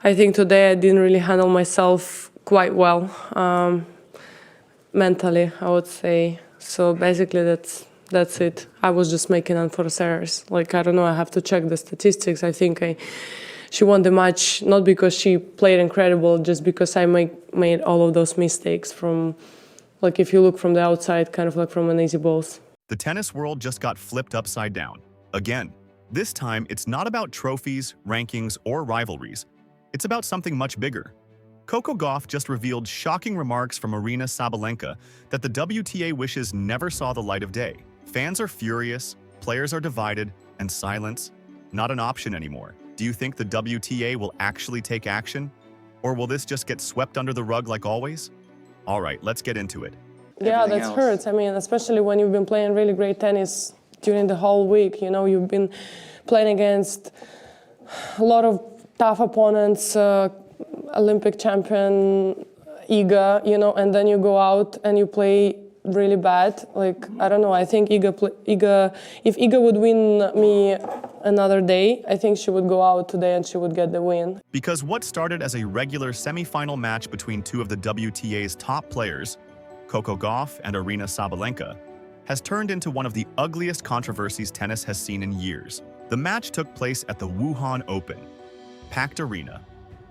I think today I didn't really handle myself quite well, mentally, I would say. So basically that's it. I was just making unforced errors. Like, I don't know, I have to check the statistics. I think she won the match not because she played incredible, just because I made all of those mistakes from, like, if you look from the outside, kind of like from an easy balls. The tennis world just got flipped upside down. Again, this time it's not about trophies, rankings, or rivalries. It's about something much bigger. Coco Gauff just revealed shocking remarks from Aryna Sabalenka that the WTA wishes never saw the light of day. Fans are furious, players are divided, and silence, not an option anymore. Do you think the WTA will actually take action? Or will this just get swept under the rug like always? All right, let's get into it. Yeah, that hurts. I mean, especially when you've been playing really great tennis during the whole week. You know, you've been playing against a lot of tough opponents, Olympic champion Iga, you know, and then you go out and you play really bad. Like, I don't know, I think if Iga would win me another day, I think she would go out today and she would get the win. Because what started as a regular semi-final match between two of the WTA's top players, Coco Gauff and Aryna Sabalenka, has turned into one of the ugliest controversies tennis has seen in years. The match took place at the Wuhan Open. Packed arena,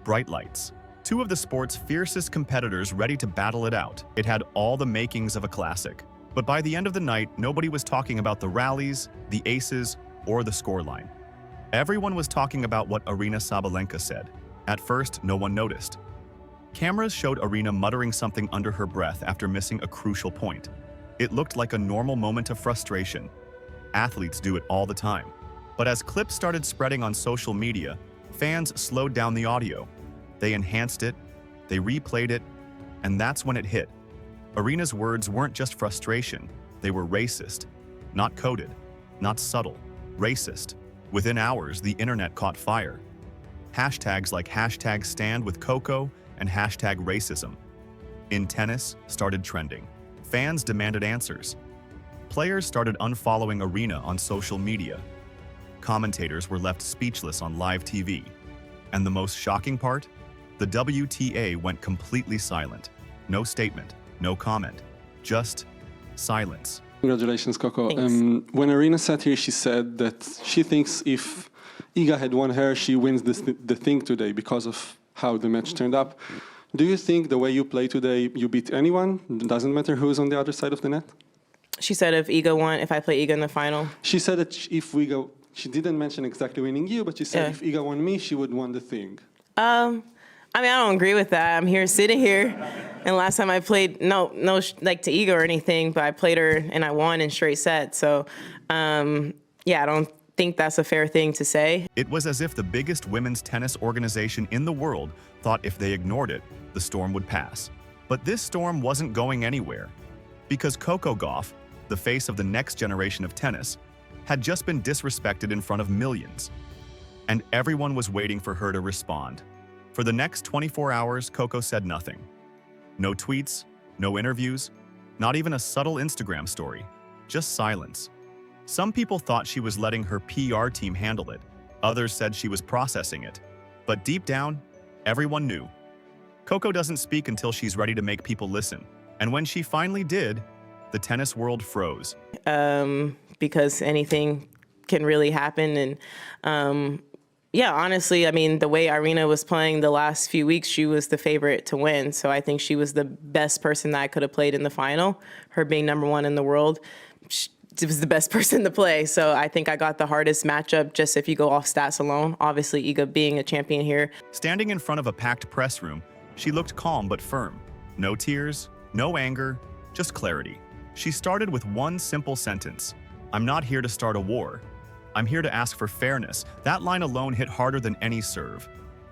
bright lights, two of the sport's fiercest competitors ready to battle it out. It had all the makings of a classic. But by the end of the night, nobody was talking about the rallies, the aces, or the scoreline. Everyone was talking about what Aryna Sabalenka said. At first, no one noticed. Cameras showed Aryna muttering something under her breath after missing a crucial point. It looked like a normal moment of frustration. Athletes do it all the time. But as clips started spreading on social media, fans slowed down the audio. They enhanced it, they replayed it, and that's when it hit. Aryna's words weren't just frustration, they were racist. Not coded, not subtle, racist. Within hours, the internet caught fire. Hashtags like #StandWithCoco and #racism in tennis started trending. Fans demanded answers. Players started unfollowing Aryna on social media. Commentators were left speechless on live TV. And the most shocking part? The WTA went completely silent. No statement, no comment, just silence. Congratulations, Coco. When Aryna sat here, she said that she thinks if Iga had won her, she wins the thing today because of how the match turned up. Do you think the way you play today, you beat anyone? It doesn't matter who's on the other side of the net? She said if I play Iga in the final. She said that if we go, she didn't mention exactly winning you, but she said if Iga won me, she would win the thing. I mean, I don't agree with that. I'm here sitting here, and last time I played, no, like to Iga or anything, but I played her and I won in straight sets. So, yeah, I don't think that's a fair thing to say. It was as if the biggest women's tennis organization in the world thought if they ignored it, the storm would pass. But this storm wasn't going anywhere, because Coco Gauff, the face of the next generation of tennis, had just been disrespected in front of millions. And everyone was waiting for her to respond. For the next 24 hours, Coco said nothing. No tweets, no interviews, not even a subtle Instagram story, just silence. Some people thought she was letting her PR team handle it. Others said she was processing it. But deep down, everyone knew. Coco doesn't speak until she's ready to make people listen. And when she finally did, the tennis world froze. Because anything can really happen. And yeah, honestly, I mean, the way Aryna was playing the last few weeks, she was the favorite to win. So I think she was the best person that I could have played in the final. Her being #1 in the world, she was the best person to play. So I think I got the hardest matchup just if you go off stats alone. Obviously, Iga being a champion here. Standing in front of a packed press room, she looked calm but firm. No tears, no anger, just clarity. She started with one simple sentence. "I'm not here to start a war. I'm here to ask for fairness." That line alone hit harder than any serve.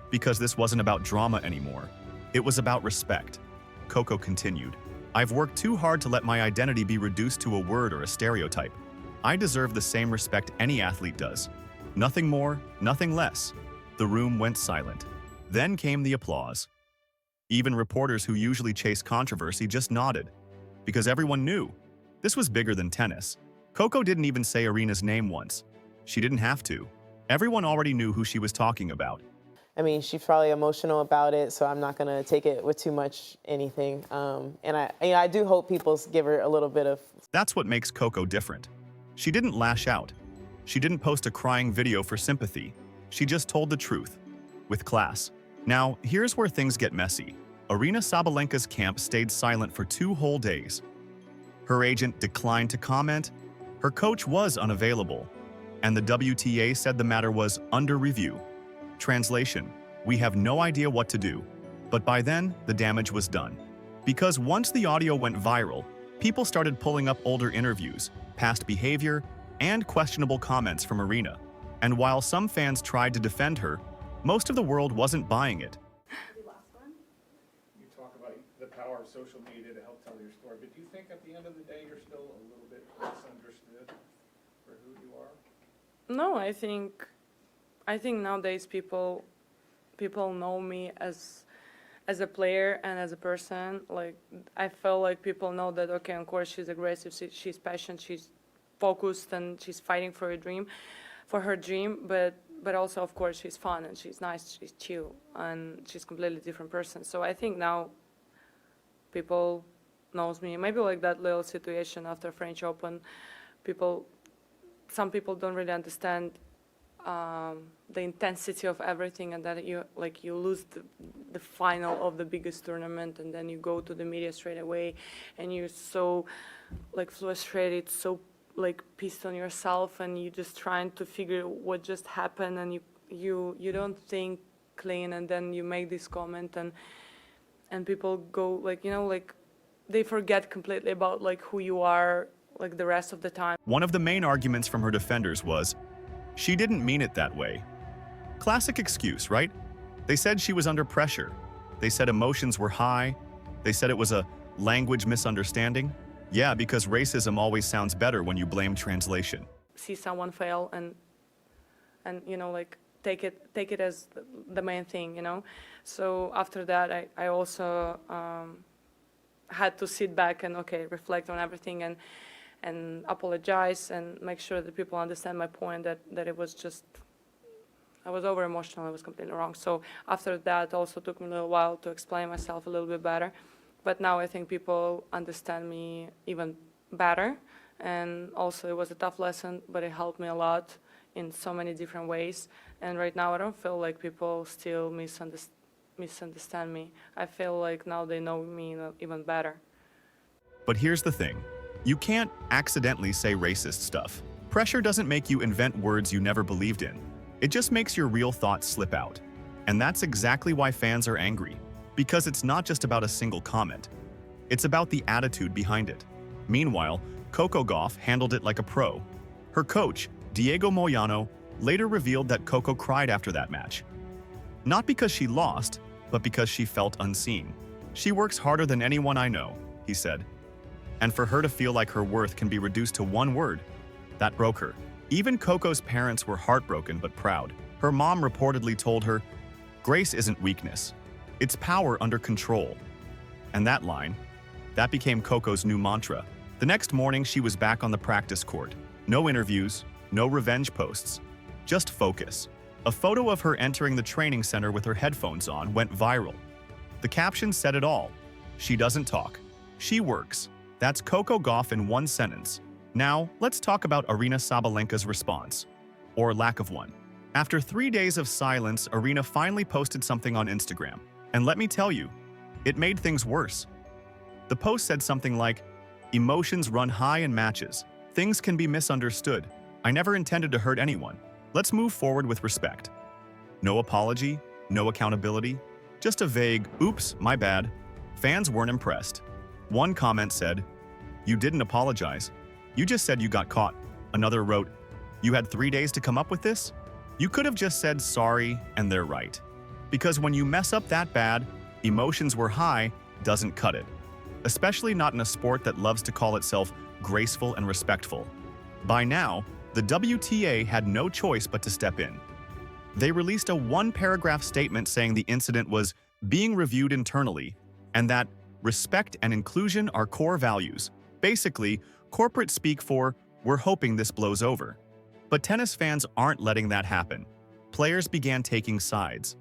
Because this wasn't about drama anymore. It was about respect. Coco continued, "I've worked too hard to let my identity be reduced to a word or a stereotype. I deserve the same respect any athlete does. Nothing more, nothing less." The room went silent. Then came the applause. Even reporters who usually chase controversy just nodded. Because everyone knew. This was bigger than tennis. Coco didn't even say Aryna's name once. She didn't have to. Everyone already knew who she was talking about. I mean, she's probably emotional about it, so I'm not gonna take it with too much anything. And I do hope people give her a little bit of. That's what makes Coco different. She didn't lash out. She didn't post a crying video for sympathy. She just told the truth, with class. Now, here's where things get messy. Aryna Sabalenka's camp stayed silent for 2 whole days. Her agent declined to comment. Her coach was unavailable. And the WTA said the matter was under review. Translation: we have no idea what to do. But by then, the damage was done. Because once the audio went viral, people started pulling up older interviews, past behavior, and questionable comments from Aryna. And while some fans tried to defend her, most of the world wasn't buying it. You talk about the power of social media to help tell your story, but do you think at the end of the day you're still a little bit misunderstood for who you are? No, I think nowadays people know me as a player and as a person. Like, I feel like people know that, okay, of course she's aggressive, she's passionate, she's focused, and she's fighting for her dream, but also, of course, she's fun and she's nice, she's chill, and she's a completely different person. So I think now people knows me. Maybe like that little situation after French Open, some people don't really understand the intensity of everything, and that you lose the final of the biggest tournament, and then you go to the media straight away, and you're so like frustrated, so like pissed on yourself, and you're just trying to figure what just happened, and you don't think clean, and then you make this comment, and people go like, like they forget completely about like who you are like the rest of the time. One of the main arguments from her defenders was, she didn't mean it that way. Classic excuse, right? They said she was under pressure. They said emotions were high. They said it was a language misunderstanding. Yeah, because racism always sounds better when you blame translation. See someone fail and like take it as the main thing, So after that, I also had to sit back and reflect on everything and apologize and make sure that people understand my point, that it was just, I was over emotional, I was completely wrong. So after that also took me a little while to explain myself a little bit better. But now I think people understand me even better. And also it was a tough lesson, but it helped me a lot in so many different ways. And right now I don't feel like people still misunderstand me. I feel like now they know me even better. But here's the thing. You can't accidentally say racist stuff. Pressure doesn't make you invent words you never believed in. It just makes your real thoughts slip out. And that's exactly why fans are angry. Because it's not just about a single comment. It's about the attitude behind it. Meanwhile, Coco Gauff handled it like a pro. Her coach, Diego Moyano, later revealed that Coco cried after that match. Not because she lost, but because she felt unseen. She works harder than anyone I know, he said. And for her to feel like her worth can be reduced to one word, that broke her. Even Coco's parents were heartbroken but proud. Her mom reportedly told her, "Grace isn't weakness. It's power under control." And that line, that became Coco's new mantra. The next morning, she was back on the practice court. No interviews, no revenge posts, just focus. A photo of her entering the training center with her headphones on went viral. The caption said it all. She doesn't talk. She works. That's Coco Gauff in one sentence. Now, let's talk about Aryna Sabalenka's response, or lack of one. After 3 days of silence, Aryna finally posted something on Instagram. And let me tell you, it made things worse. The post said something like, "Emotions run high in matches. Things can be misunderstood. I never intended to hurt anyone. Let's move forward with respect." No apology, no accountability, just a vague, "Oops, my bad." Fans weren't impressed. One comment said, "You didn't apologize. You just said you got caught." Another wrote, "You had 3 days to come up with this? You could have just said sorry, and they're right." Because when you mess up that bad, emotions were high doesn't cut it. Especially not in a sport that loves to call itself graceful and respectful. By now, the WTA had no choice but to step in. They released a one-paragraph statement saying the incident was being reviewed internally and that respect and inclusion are core values. Basically, corporate speak for, "We're hoping this blows over." But tennis fans aren't letting that happen. Players began taking sides.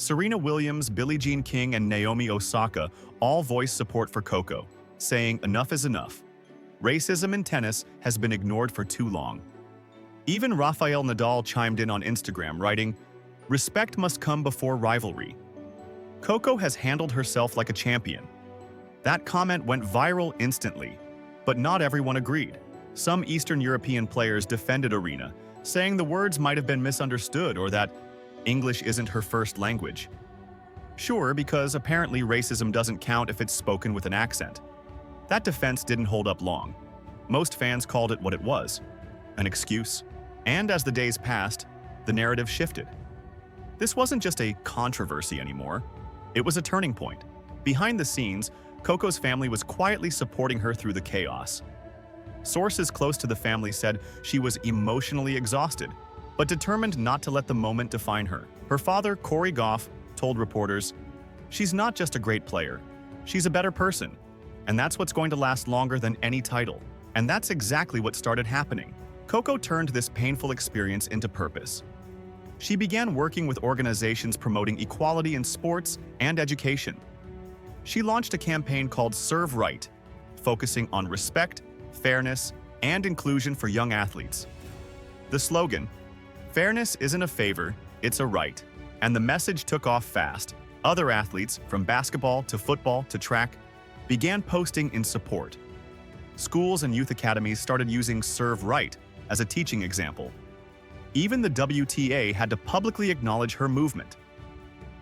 Serena Williams, Billie Jean King, and Naomi Osaka all voiced support for Coco, saying enough is enough. Racism in tennis has been ignored for too long. Even Rafael Nadal chimed in on Instagram, writing, "Respect must come before rivalry." Coco has handled herself like a champion. That comment went viral instantly, but not everyone agreed. Some Eastern European players defended Aryna, saying the words might have been misunderstood or that English isn't her first language. Sure, because apparently racism doesn't count if it's spoken with an accent. That defense didn't hold up long. Most fans called it what it was, an excuse. And as the days passed, the narrative shifted. This wasn't just a controversy anymore. It was a turning point. Behind the scenes, Coco's family was quietly supporting her through the chaos. Sources close to the family said she was emotionally exhausted, but determined not to let the moment define her. Her father, Coco Gauff, told reporters, "She's not just a great player, she's a better person. And that's what's going to last longer than any title." And that's exactly what started happening. Coco turned this painful experience into purpose. She began working with organizations promoting equality in sports and education. She launched a campaign called Serve Right, focusing on respect, fairness, and inclusion for young athletes. The slogan, "Fairness isn't a favor, it's a right," and the message took off fast. Other athletes, from basketball to football to track, began posting in support. Schools and youth academies started using Serve Right as a teaching example. Even the WTA had to publicly acknowledge her movement.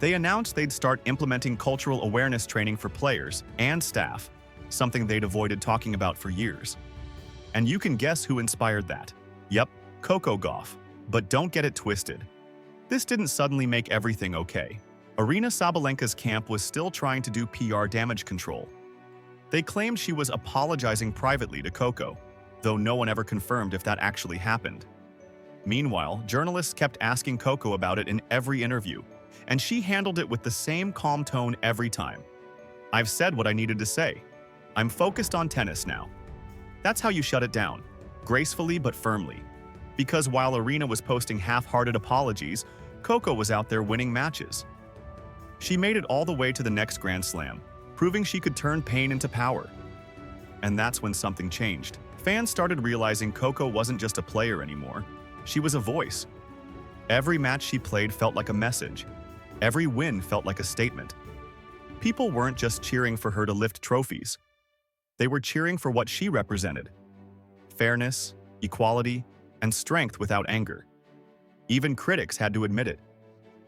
They announced they'd start implementing cultural awareness training for players and staff, something they'd avoided talking about for years. And you can guess who inspired that. Yep, Coco Gauff. But don't get it twisted. This didn't suddenly make everything okay. Aryna Sabalenka's camp was still trying to do PR damage control. They claimed she was apologizing privately to Coco, though no one ever confirmed if that actually happened. Meanwhile, journalists kept asking Coco about it in every interview, and she handled it with the same calm tone every time. "I've said what I needed to say. I'm focused on tennis now." That's how you shut it down, gracefully but firmly. Because while Aryna was posting half-hearted apologies, Coco was out there winning matches. She made it all the way to the next Grand Slam, proving she could turn pain into power. And that's when something changed. Fans started realizing Coco wasn't just a player anymore. She was a voice. Every match she played felt like a message. Every win felt like a statement. People weren't just cheering for her to lift trophies. They were cheering for what she represented: fairness, equality, and strength without anger. Even critics had to admit it.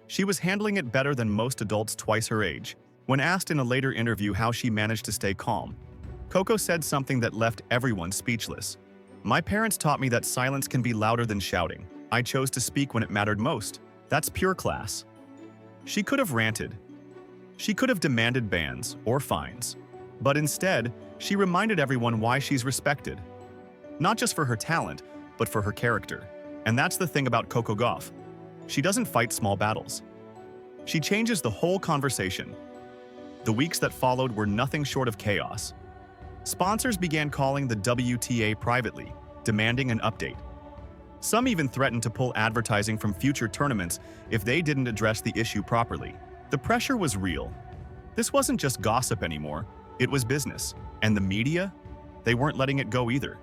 She was handling it better than most adults twice her age. When asked in a later interview how she managed to stay calm, Coco said something that left everyone speechless. "My parents taught me that silence can be louder than shouting. I chose to speak when it mattered most. That's pure class." She could have ranted. She could have demanded bans or fines. But instead, she reminded everyone why she's respected. Not just for her talent, but for her character. And that's the thing about Coco Gauff. She doesn't fight small battles. She changes the whole conversation. The weeks that followed were nothing short of chaos. Sponsors began calling the WTA privately, demanding an update. Some even threatened to pull advertising from future tournaments if they didn't address the issue properly. The pressure was real. This wasn't just gossip anymore, it was business. And the media? They weren't letting it go either.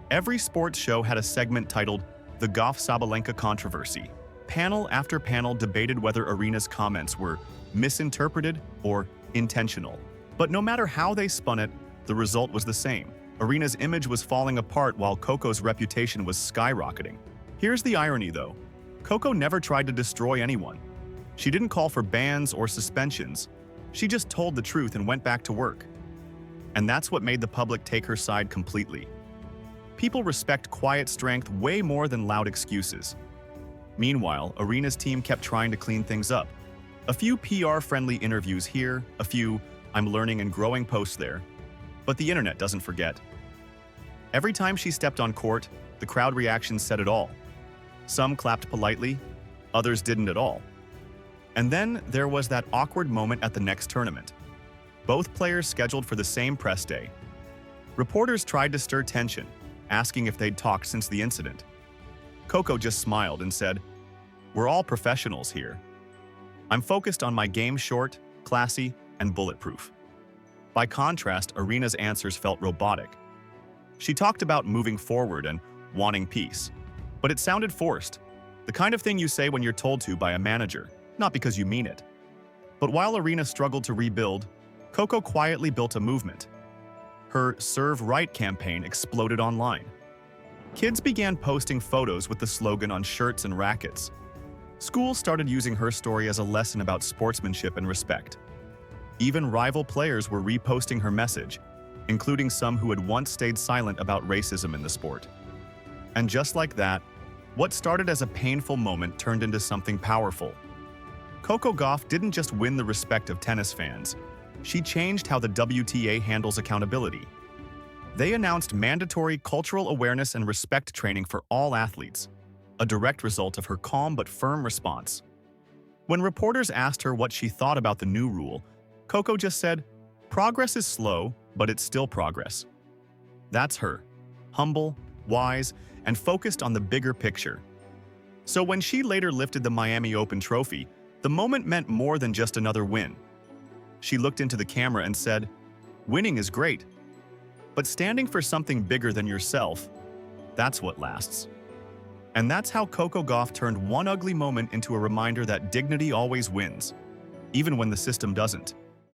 Every sports show had a segment titled "The Gauff-Sabalenka Controversy." Panel after panel debated whether Aryna's comments were misinterpreted or intentional. But no matter how they spun it, the result was the same. Aryna's image was falling apart while Coco's reputation was skyrocketing. Here's the irony, though. Coco never tried to destroy anyone. She didn't call for bans or suspensions. She just told the truth and went back to work. And that's what made the public take her side completely. People respect quiet strength way more than loud excuses. Meanwhile, Aryna's team kept trying to clean things up. A few PR-friendly interviews here, a few "I'm learning and growing" posts there. But the internet doesn't forget. Every time she stepped on court, the crowd reactions said it all. Some clapped politely, others didn't at all. And then there was that awkward moment at the next tournament. Both players scheduled for the same press day. Reporters tried to stir tension, asking if they'd talked since the incident. Coco just smiled and said, "We're all professionals here." I'm focused on my game short, classy, and bulletproof. By contrast, Aryna's answers felt robotic. She talked about moving forward and wanting peace, but it sounded forced, the kind of thing you say when you're told to by a manager, not because you mean it. But while Aryna struggled to rebuild, Coco quietly built a movement. Her Serve Right campaign exploded online. Kids began posting photos with the slogan on shirts and rackets. Schools started using her story as a lesson about sportsmanship and respect. Even rival players were reposting her message, including some who had once stayed silent about racism in the sport. And just like that, what started as a painful moment turned into something powerful. Coco Gauff didn't just win the respect of tennis fans, she changed how the WTA handles accountability. They announced mandatory cultural awareness and respect training for all athletes, a direct result of her calm but firm response. When reporters asked her what she thought about the new rule, Coco just said, "Progress is slow, but it's still progress." That's her, humble, wise, and focused on the bigger picture. So when she later lifted the Miami Open trophy, the moment meant more than just another win. She looked into the camera and said, "Winning is great, but standing for something bigger than yourself, that's what lasts." And that's how Coco Gauff turned one ugly moment into a reminder that dignity always wins, even when the system doesn't.